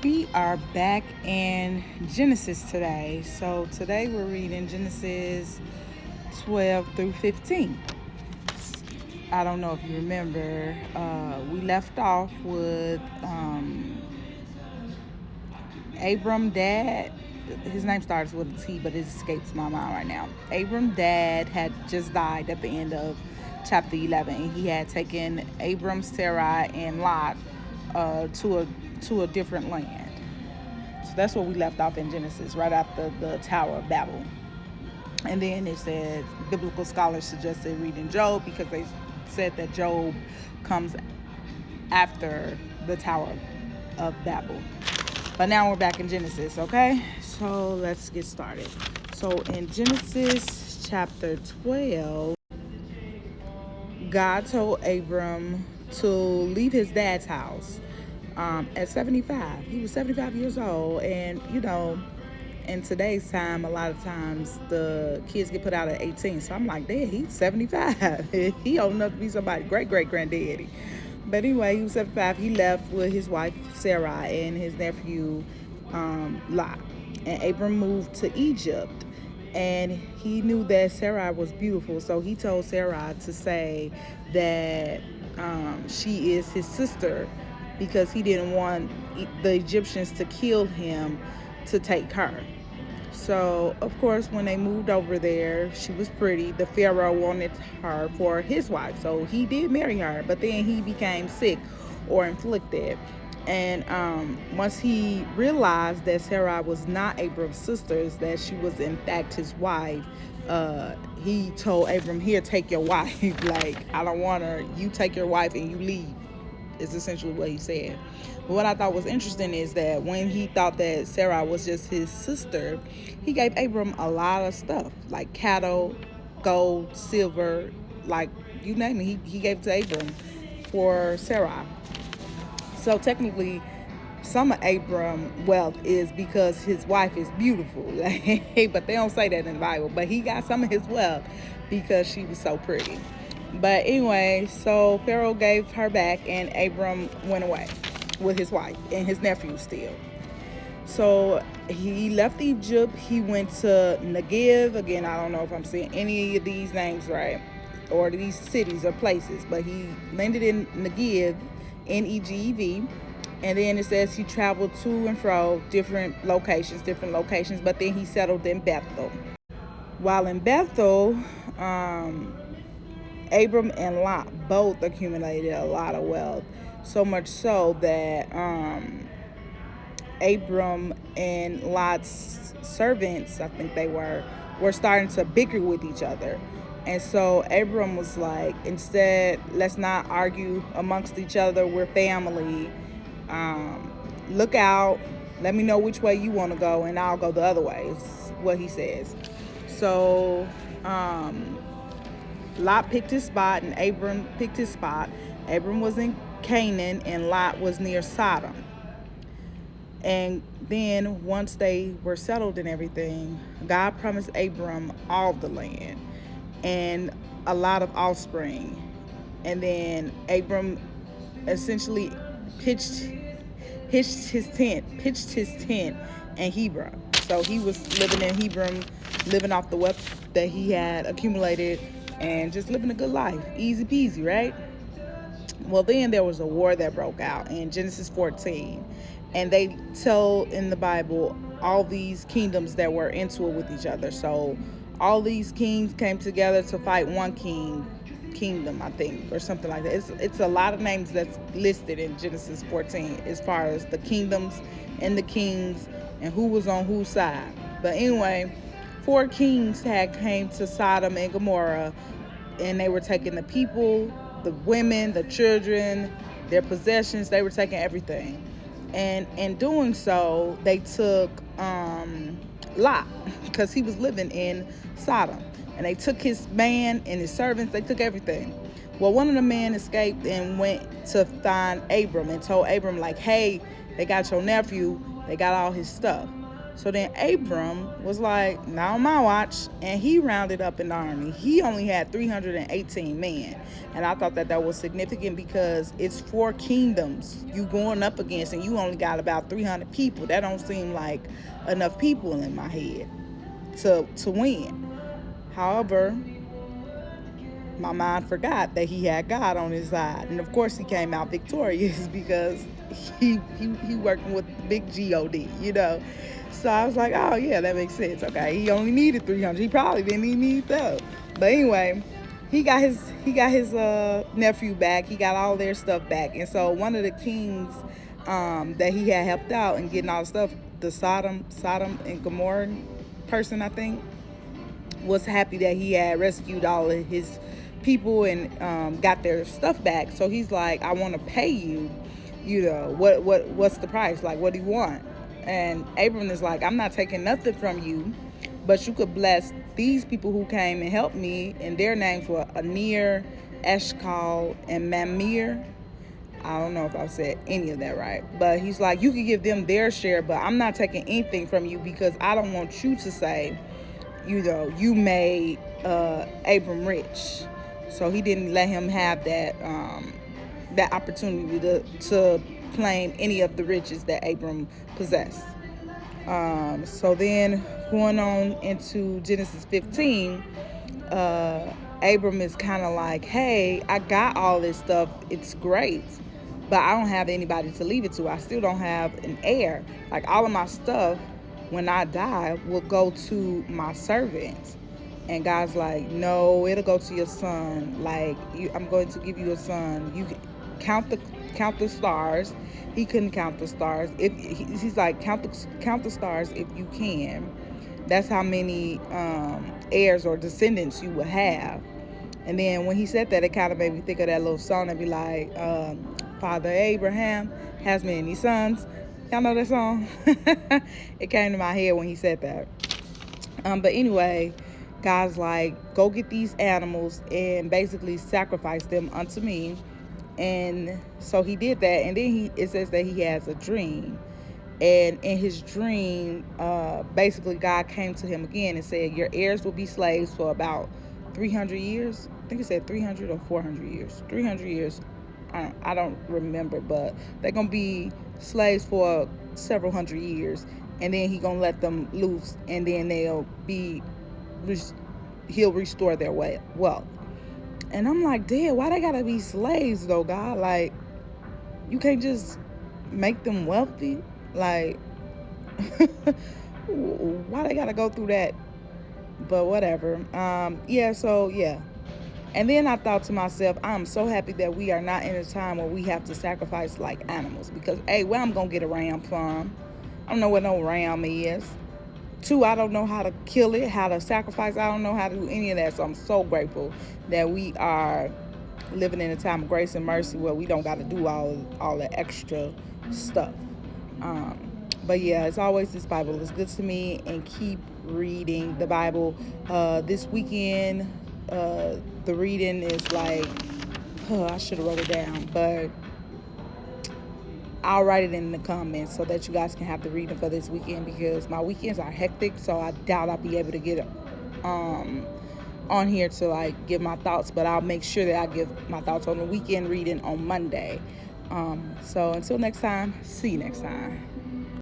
We are back in Genesis today. So today we're reading Genesis 12 through 15. I don't know if you remember, we left off with Abram dad. His name starts with a T, but it escapes my mind right now. Abram dad had just died at the end of chapter 11. He had taken Abram, Sarai, and Lot to a different land. So that's where we left off in Genesis, right after the Tower of Babel. And then it said biblical scholars suggested reading Job because they said that Job comes after the Tower of Babel. But now we're back in Genesis, okay? So let's get started. So in Genesis chapter 12, God told Abram to leave his dad's house at 75. He was 75 years old. And, in today's time, a lot of times the kids get put out at 18. So I'm like, Dad, he's 75. He old enough to be somebody's great-great-granddaddy. But anyway, he was 75. He left with his wife, Sarai, and his nephew, Lot. And Abram moved to Egypt. And he knew that Sarai was beautiful. So he told Sarai to say that she is his sister because he didn't want the Egyptians to kill him to take her. So, of course, when they moved over there, she was pretty. The Pharaoh wanted her for his wife. So he did marry her, but then he became sick or afflicted. And once he realized that Sarai was not Abram's sister, that she was in fact his wife, he told Abram, here, take your wife. Like, I don't want her. You take your wife and you leave, is essentially what he said. But what I thought was interesting is that when he thought that Sarah was just his sister, he gave Abram a lot of stuff, like cattle, gold, silver, like you name it. He gave it to Abram for Sarai. So technically, some of Abram's wealth is because his wife is beautiful. But they don't say that in the Bible. But he got some of his wealth because she was so pretty. But anyway, so Pharaoh gave her back and Abram went away with his wife and his nephew still. So he left Egypt. He went to Negev. Again, I don't know if I'm saying any of these names right or these cities or places, but he landed in Negev, Negev. And then it says he traveled to and fro different locations, but then he settled in Bethel. While in Bethel, Abram and Lot both accumulated a lot of wealth, so much so that Abram and Lot's servants, I think they were starting to bicker with each other. And so Abram was like, instead, let's not argue amongst each other. We're family. Look out. Let me know which way you want to go, and I'll go the other way, is what he says. So Lot picked his spot and Abram picked his spot. Abram was in Canaan and Lot was near Sodom. And then once they were settled and everything, God promised Abram all the land and a lot of offspring. And then Abram essentially pitched his tent in Hebron. So he was living in Hebron, living off the wealth that he had accumulated and just living a good life. Easy peasy, right? Well, then there was a war that broke out in Genesis 14. And they tell in the Bible all these kingdoms that were into it with each other. So all these kings came together to fight one kingdom, I think, or something like that. It's a lot of names that's listed in Genesis 14 as far as the kingdoms and the kings and who was on whose side. But anyway, 4 kings had came to Sodom and Gomorrah, and they were taking the people, the women, the children, their possessions. They were taking everything. And in doing so, they took Lot because he was living in Sodom. And they took his man and his servants. They took everything. Well, one of the men escaped and went to find Abram and told Abram, like, hey, they got your nephew. They got all his stuff. So then Abram was like, not on my watch, and he rounded up an army. He only had 318 men. And I thought that that was significant because it's 4 kingdoms you going up against, and you only got about 300 people. That don't seem like enough people in my head to win. However, my mind forgot that he had God on his side, and of course he came out victorious because he working with big God. So I was like, oh yeah, that makes sense. Okay, he only needed 300. He probably didn't even need that. But anyway, he got his nephew back. He got all their stuff back, and so one of the kings that he had helped out and getting all the stuff, the Sodom and Gomorrah person, I think, was happy that he had rescued all of his people and got their stuff back. So he's like, I want to pay you. What's the price? Like, what do you want? And Abram is like, I'm not taking nothing from you, but you could bless these people who came and helped me, and their names were Aner, Eshcol, and Mamre. I don't know if I said any of that right, but he's like, you could give them their share, but I'm not taking anything from you because I don't want you to say, you made Abram rich. So he didn't let him have that opportunity to claim any of the riches that Abram possessed. So then going on into Genesis 15, Abram is kind of like, hey, I got all this stuff. It's great, but I don't have anybody to leave it to. I still don't have an heir. Like, all of my stuff, when I die, will go to my servants. And God's like, no, it'll go to your son. Like, I'm going to give you a son. You can count the stars. He couldn't count the stars. He's like, count the stars if you can. That's how many heirs or descendants you will have. And then when he said that, it kind of made me think of that little song and be like, Father Abraham has many sons. Y'all know that song? It came to my head when he said that. But anyway, God's like, go get these animals and basically sacrifice them unto me. And so he did that. And then it says that he has a dream. And in his dream, basically God came to him again and said, your heirs will be slaves for about 300 years. I think it said 300 or 400 years. 300 years. I don't remember, but they're going to be slaves for several hundred years. And then he's going to let them loose, and then he'll restore their wealth. And I'm like, damn, why they got to be slaves though, God? Like, you can't just make them wealthy? Like, why they got to go through that? But whatever. Yeah. And then I thought to myself, I'm so happy that we are not in a time where we have to sacrifice like animals. Because, A, where I'm going to get a ram from? I don't know what no ram is. 2, I don't know how to kill it, how to sacrifice. I don't know how to do any of that. So I'm so grateful that we are living in a time of grace and mercy where we don't got to do all the extra stuff. But yeah, as always, this Bible is good to me, and keep reading the Bible. This weekend, the reading is like, I should have wrote it down, but I'll write it in the comments so that you guys can have the reading for this weekend, because my weekends are hectic, so I doubt I'll be able to get on here to like give my thoughts, but I'll make sure that I give my thoughts on the weekend reading on Monday. So until next time, see you next time.